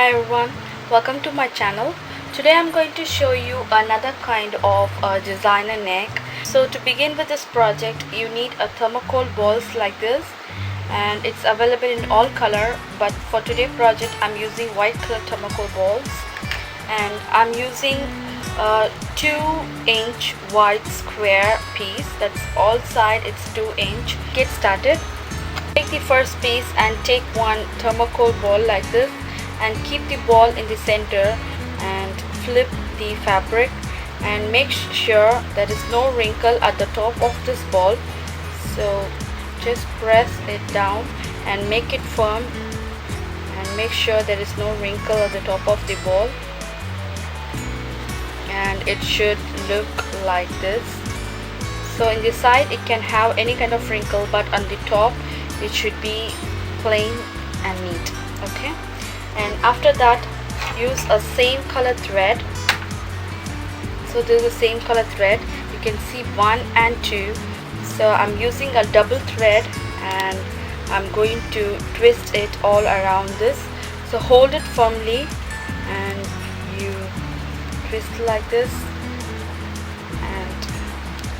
Hi everyone, welcome to my channel. Today I'm going to show you another kind of designer neck. So to begin with this project, you need a thermocol balls like this, and it's available in all color, but for today's project I'm using white color thermocol balls, and I'm using a 2-inch white square piece. That's all side, it's 2-inch. Get started. Take the first piece and take one thermocol ball like this and keep the ball in the center and flip the fabric and make sure there is no wrinkle at the top of this ball. So just press it down and make it firm and make sure there is no wrinkle at the top of the ball, and it should look like this. So in the side it can have any kind of wrinkle, but on the top it should be plain and neat. Okay, and after that use a same color thread. So this is the same color thread, you can see 1 and 2. So I'm using a double thread and I'm going to twist it all around this. So hold it firmly and you twist like this and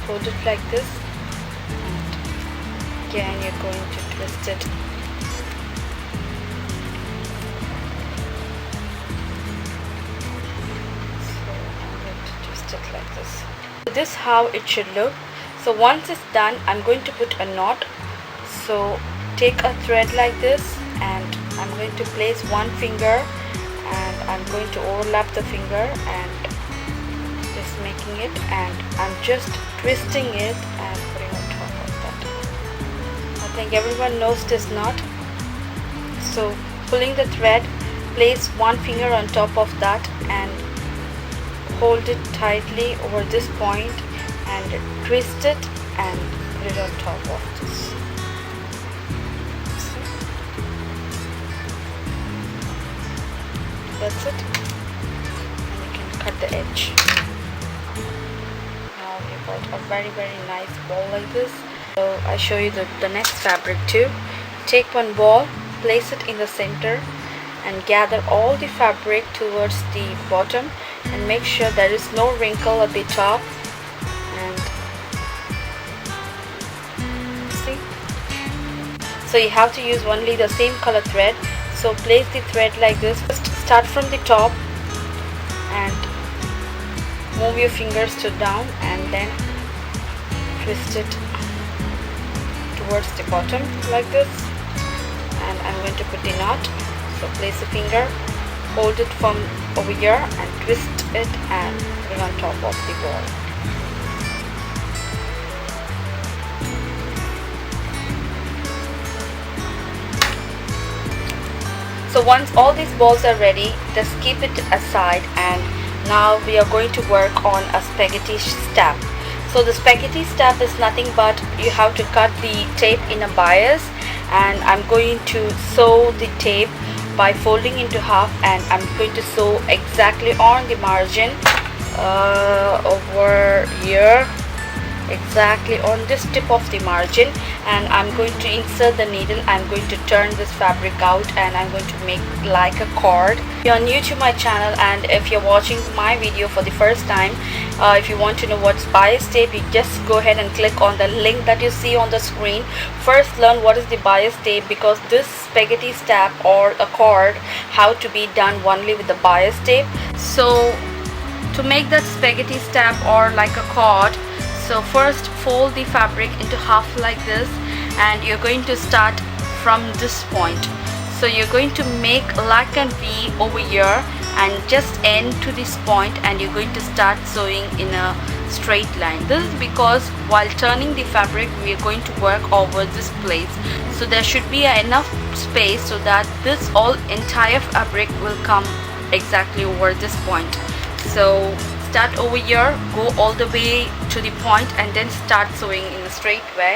hold it like this, and again you're going to twist it. Like this. So this is how it should look. So once it's done, I'm going to put a knot. So take a thread like this and I'm going to place one finger and I'm going to overlap the finger and just making it, and I'm just twisting it and putting on top of that. I think everyone knows this knot. So pulling the thread, place one finger on top of that and hold it tightly over this point and twist it and put it on top of this. That's it, and you can cut the edge. Now you got a very nice ball like this. So I show you the next fabric too. Take one ball, place it in the center and gather all the fabric towards the bottom and make sure there is no wrinkle at the top, and see, so you have to use only the same color thread. So place the thread like this. First start from the top and move your fingers to down and then twist it towards the bottom like this, and I'm going to put the knot. So place a finger, hold it from over here and twist it and put it on top of the ball. So once all these balls are ready, just keep it aside, and now we are going to work on a spaghetti strap. So the spaghetti strap is nothing but you have to cut the tape in a bias, and I'm going to sew the tape by folding into half, and I'm going to sew exactly on the margin over here, exactly on this tip of the margin, and I'm going to insert the needle. I'm going to turn this fabric out and I'm going to make like a cord. If you're new to my channel and if you're watching my video for the first time, if you want to know what's bias tape, you just go ahead and click on the link that you see on the screen. First learn what is the bias tape, because this spaghetti strap or a cord how to be done only with the bias tape. So to make that spaghetti strap or like a cord, so first fold the fabric into half like this, and you're going to start from this point. So you're going to make like a V over here and just end to this point, and you're going to start sewing in a straight line. This is because while turning the fabric we are going to work over this place, so there should be enough space so that this all entire fabric will come exactly over this point. So start over here, go all the way to the point and then start sewing in a straight way.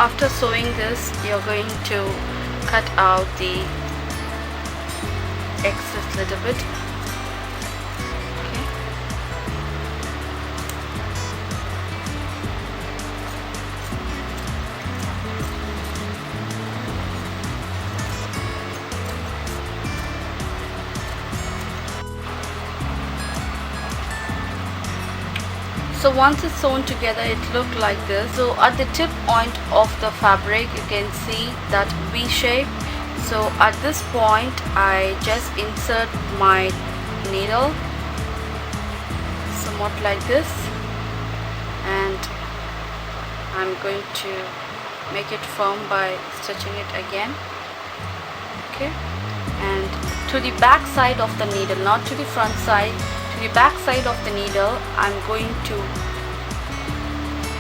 after sewing this, you're going to cut out the excess little bit. Okay. So once it's sewn together, it looked like this. So at the tip point of the fabric, you can see that V shape. So at this point, I just insert my needle somewhat like this, and I'm going to make it firm by stitching it again. Okay, and to the back side of the needle, not to the front side, to the back side of the needle, I'm going to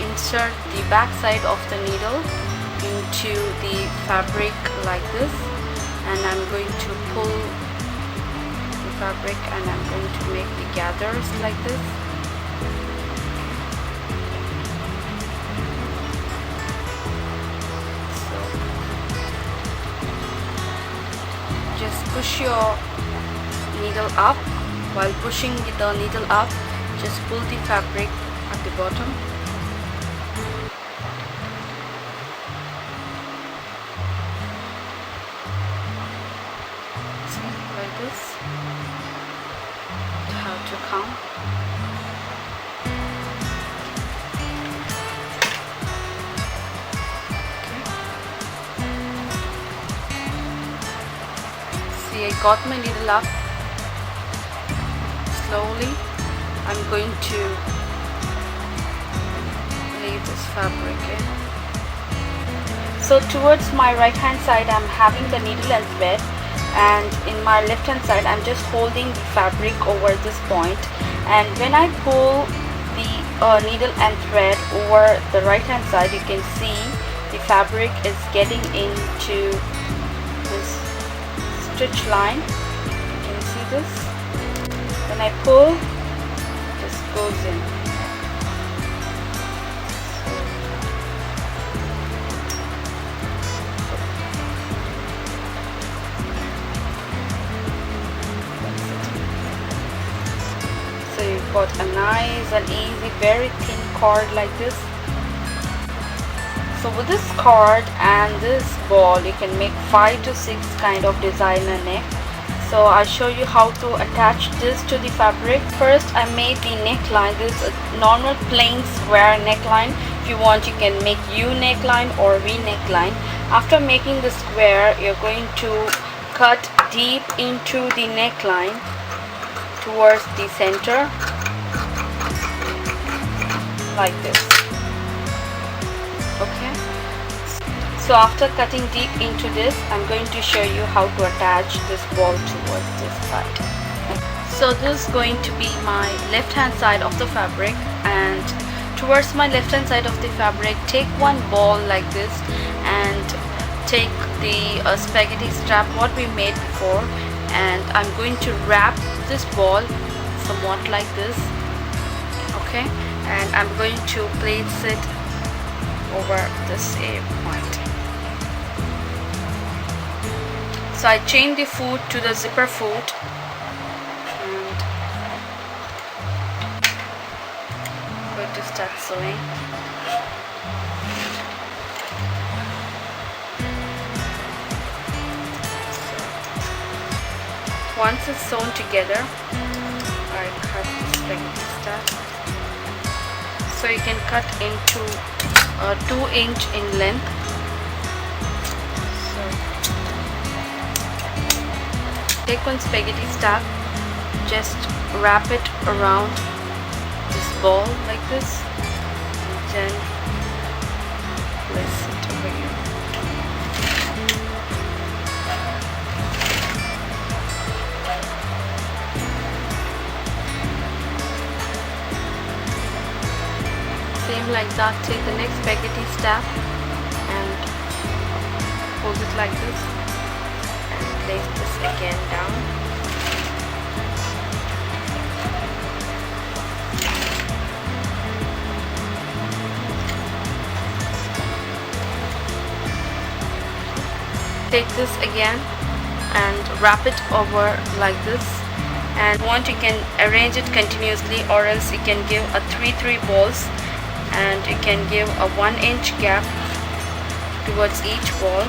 insert the back side of the needle into the fabric like this, and I'm going to pull the fabric and I'm going to make the gathers like this. So just push your needle up. While pushing the needle up, just pull the fabric at the bottom. Like this. How to come. Okay. See, I got my needle up. Slowly, I'm going to lay this fabric in. So towards my right hand side, I'm having the needle and thread, and in my left hand side, I'm just holding the fabric over this point. And when I pull the needle and thread over the right hand side, you can see the fabric is getting into this stitch line. You can see this. When I pull, it just goes in. So you've got a nice and easy, very thin cord like this. So with this cord and this ball, you can make 5 to 6 kind of designer neck. So I'll show you how to attach this to the fabric. First, I made the neckline. This is a normal plain square neckline. If you want, you can make U neckline or V neckline. After making the square, you're going to cut deep into the neckline towards the center like this. Okay. So after cutting deep into this, I'm going to show you how to attach this ball towards this side. So this is going to be my left hand side of the fabric, and towards my left hand side of the fabric, take one ball like this and take the spaghetti strap what we made before, and I'm going to wrap this ball somewhat like this. Okay, and I'm going to place it over this point. So I chain the foot to the zipper foot, and I'm going to start sewing. So once it's sewn together, I cut the spaghetti strap. So you can cut into 2 inch in length. Take one spaghetti strap, just wrap it around this ball like this, and then place it over here. Same like that, take the next spaghetti strap and hold it like this. Place this again down. take this again and wrap it over like this, and once you can arrange it continuously, or else you can give a 3 balls, and you can give a 1-inch gap towards each ball.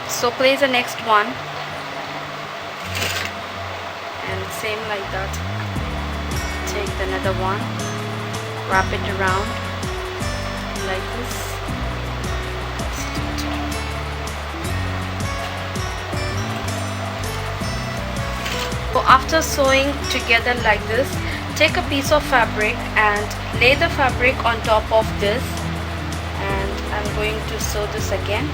So place the next one and same like that, take another one, wrap it around like this. So after sewing together like this, take a piece of fabric and lay the fabric on top of this, and I'm going to sew this again.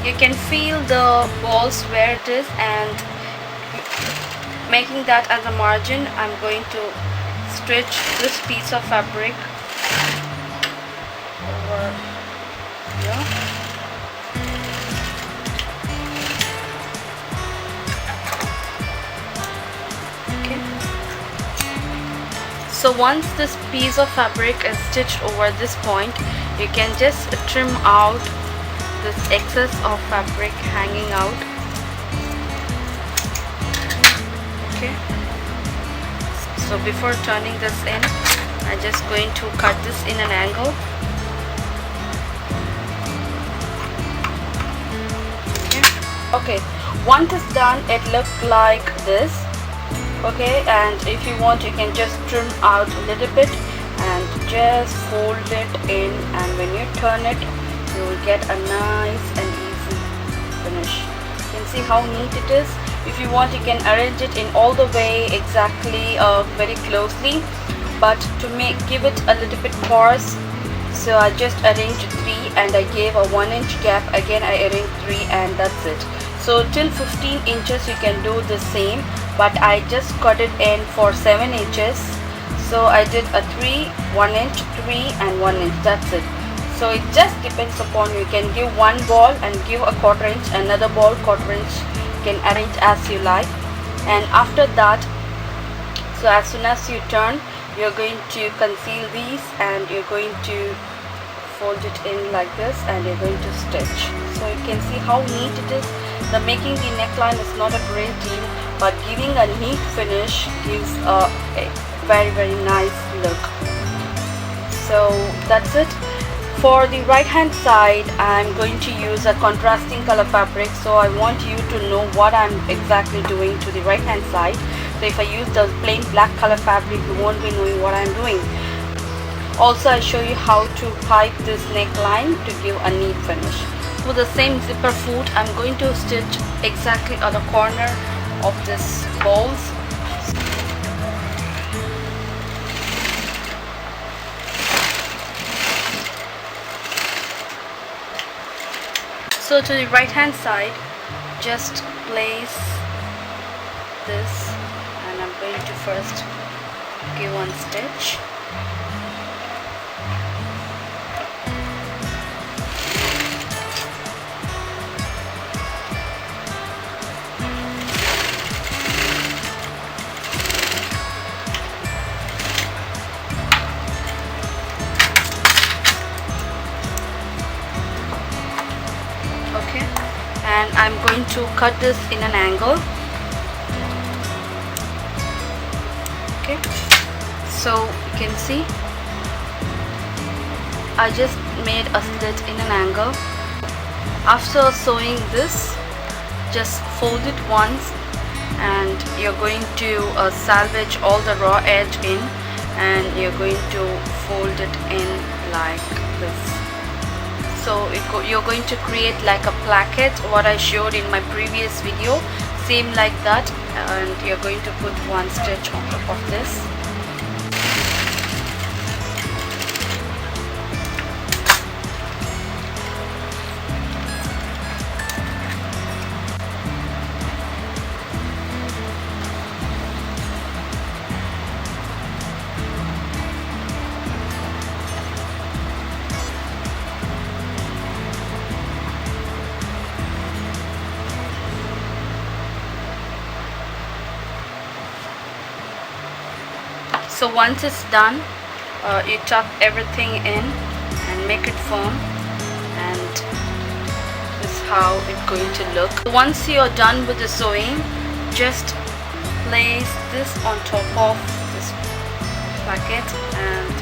You can feel the balls where it is, and making that as a margin, I'm going to stitch this piece of fabric over here. Okay. So once this piece of fabric is stitched over this point, you can just trim out this excess of fabric hanging out. Okay, so before turning this in, I'm just going to cut this in an angle. Okay, once it's done, it looks like this. Okay, and if you want, you can just trim out a little bit and just fold it in, and when you turn it, you will get a nice and easy finish. You can see how neat it is. If you want, you can arrange it in all the way exactly, very closely, but to give it a little bit coarse, so I just arranged 3 and I gave a 1-inch gap. Again I arranged 3, and that's it. So till 15 inches you can do the same, but I just cut it in for 7 inches. So I did a 3, 1 inch, 3 and 1 inch, that's it. So it just depends upon you. You can give one ball and give a 1/4 inch, another ball 1/4 inch. You can arrange as you like. And after that, so as soon as you turn, you're going to conceal these, and you're going to fold it in like this, and you're going to stitch. So you can see how neat it is. The making the neckline is not a great deal, but giving a neat finish gives a very nice look. So that's it. For the right hand side, I'm going to use a contrasting color fabric, so I want you to know what I'm exactly doing to the right hand side. So if I use the plain black color fabric, you won't be knowing what I'm doing. Also, I show you how to pipe this neckline to give a neat finish. With the same zipper foot, I'm going to stitch exactly at the corner of this balls. So to the right hand side, just place this, and I'm going to first give one stitch. Okay, and I'm going to cut this in an angle. Okay, so you can see I just made a slit in an angle. After sewing this, just fold it once, and you're going to salvage all the raw edge in, and you're going to fold it in like this. So you're going to create like a placket, what I showed in my previous video, same like that, and you're going to put one stitch on top of this. So once it's done, you tuck everything in and make it firm, and this is how it's going to look. Once you're done with the sewing, just place this on top of this packet and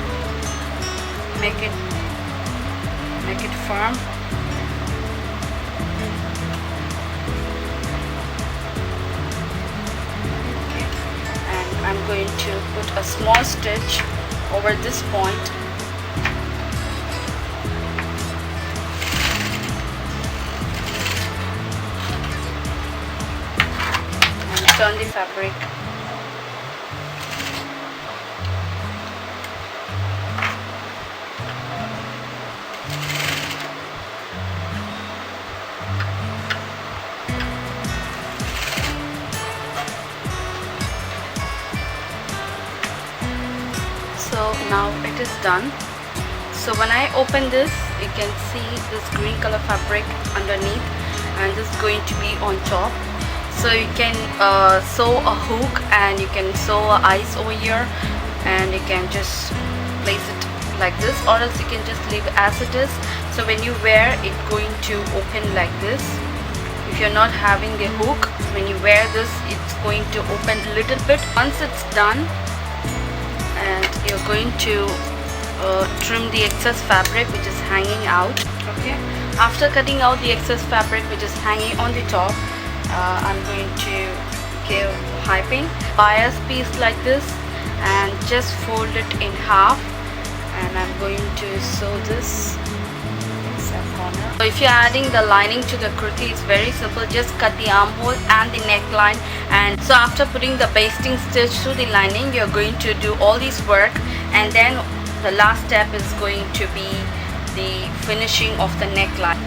make it firm. Okay. And I'm going to put a small stitch over this point. And turn the fabric. So now it is done. So when I open this, you can see this green color fabric underneath, and this is going to be on top. So you can sew a hook, and you can sew a eyes over here, and you can just place it like this, or else you can just leave it as it is. So when you wear it, going to open like this. If you're not having the hook, when you wear this, it's going to open a little bit. Once it's done, and you're going to trim the excess fabric which is hanging out. Okay, after cutting out the excess fabric which is hanging on the top, I'm going to give piping. Bias piece like this, and just fold it in half, and I'm going to sew this exact corner. So if you're adding the lining to the kurti, it's very simple. Just cut the armhole and the neckline, and so after putting the basting stitch through the lining, you're going to do all this work, and then the last step is going to be the finishing of the neckline.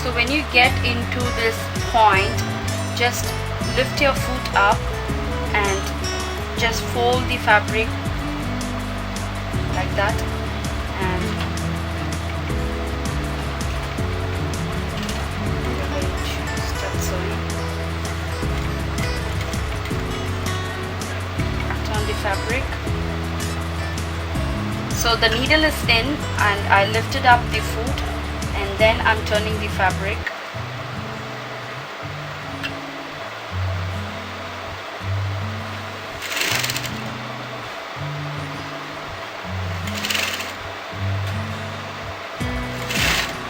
So when you get into this point, just lift your foot up and just fold the fabric like that, and you're going to start sewing. Turn the fabric. So the needle is in, and I lifted up the foot, and then I'm turning the fabric.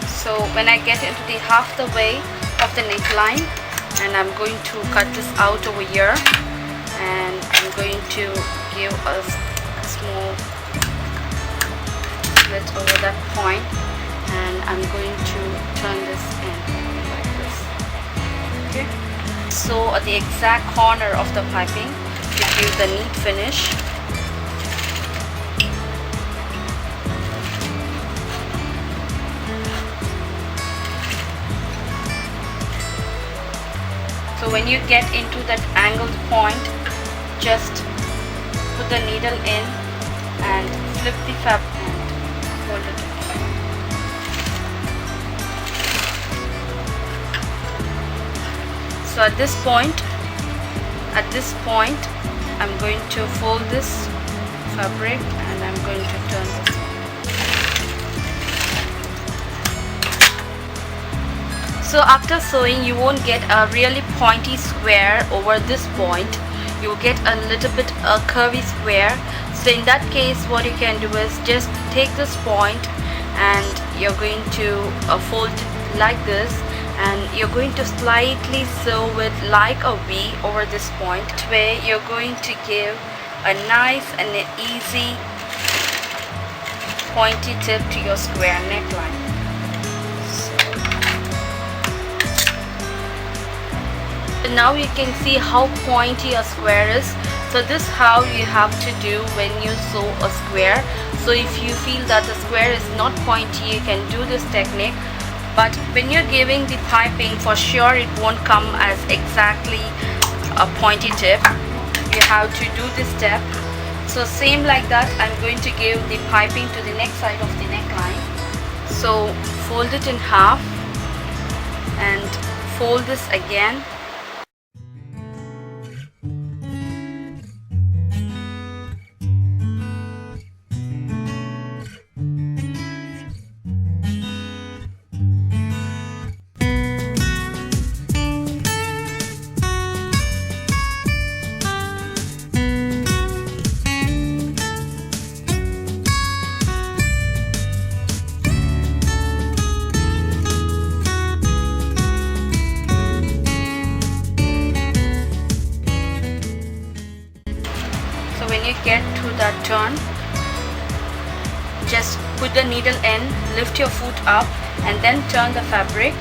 So when I get into the half the way of the neckline, and I'm going to cut this out over here, and I'm going to give a small slit over that point, and I'm going to turn this in like this. Okay. So at the exact corner of the piping to give the neat finish. So when you get into that angled point, just put the needle in and flip the fabric and hold it. So at this point, I'm going to fold this fabric, and I'm going to turn this. So after sewing, you won't get a really pointy square over this point. You'll get a little bit a curvy square. So in that case, what you can do is just take this point, and you're going to fold it like this, and you're going to slightly sew it like a V over this point, where you're going to give a nice and easy pointy tip to your square neckline. So now you can see how pointy a square is. So this is how you have to do when you sew a square. So if you feel that the square is not pointy, you can do this technique. but when you're giving the piping, for sure it won't come as exactly a pointy tip. You have to do this step. So same like that, I'm going to give the piping to the next side of the neckline. So fold it in half and fold this again. When you get to that turn, just put the needle in, lift your foot up and then turn the fabric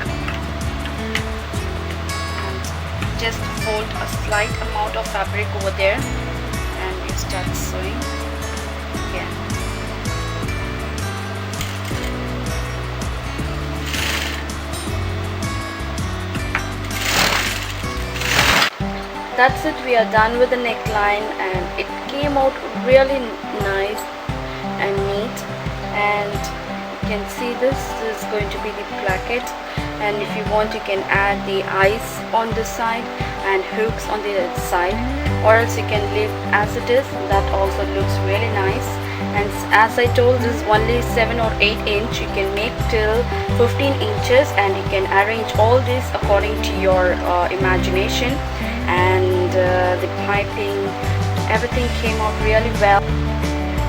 and just fold a slight amount of fabric over there and you start sewing again. That's it, we are done with the neckline and it came out really nice and neat. And you can see this is going to be the placket, and if you want you can add the eyes on this side and hooks on the other side, or else you can leave as it is. That also looks really nice. And as I told, this is only 7 or 8 inch. You can make till 15 inches and you can arrange all this according to your imagination. And the piping, everything came out really well.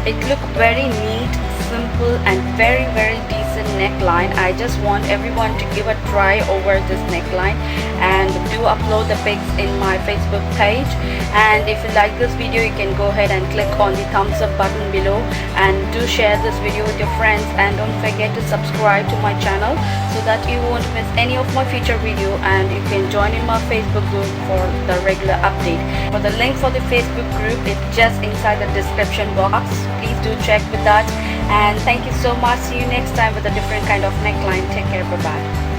It looked very neat, simple and very decent neckline. I just want everyone to give a try over this neckline and do upload the pics in my Facebook page. And if you like this video, you can go ahead and click on the thumbs up button below and do share this video with your friends, and don't forget to subscribe to my channel so that you won't miss any of my future video, and you can join in my Facebook group for the regular update. For the link for the Facebook group, it's just inside the description box. Please do check with that, and thank you so much. See you next time with a different kind of neckline. Take care. Bye bye.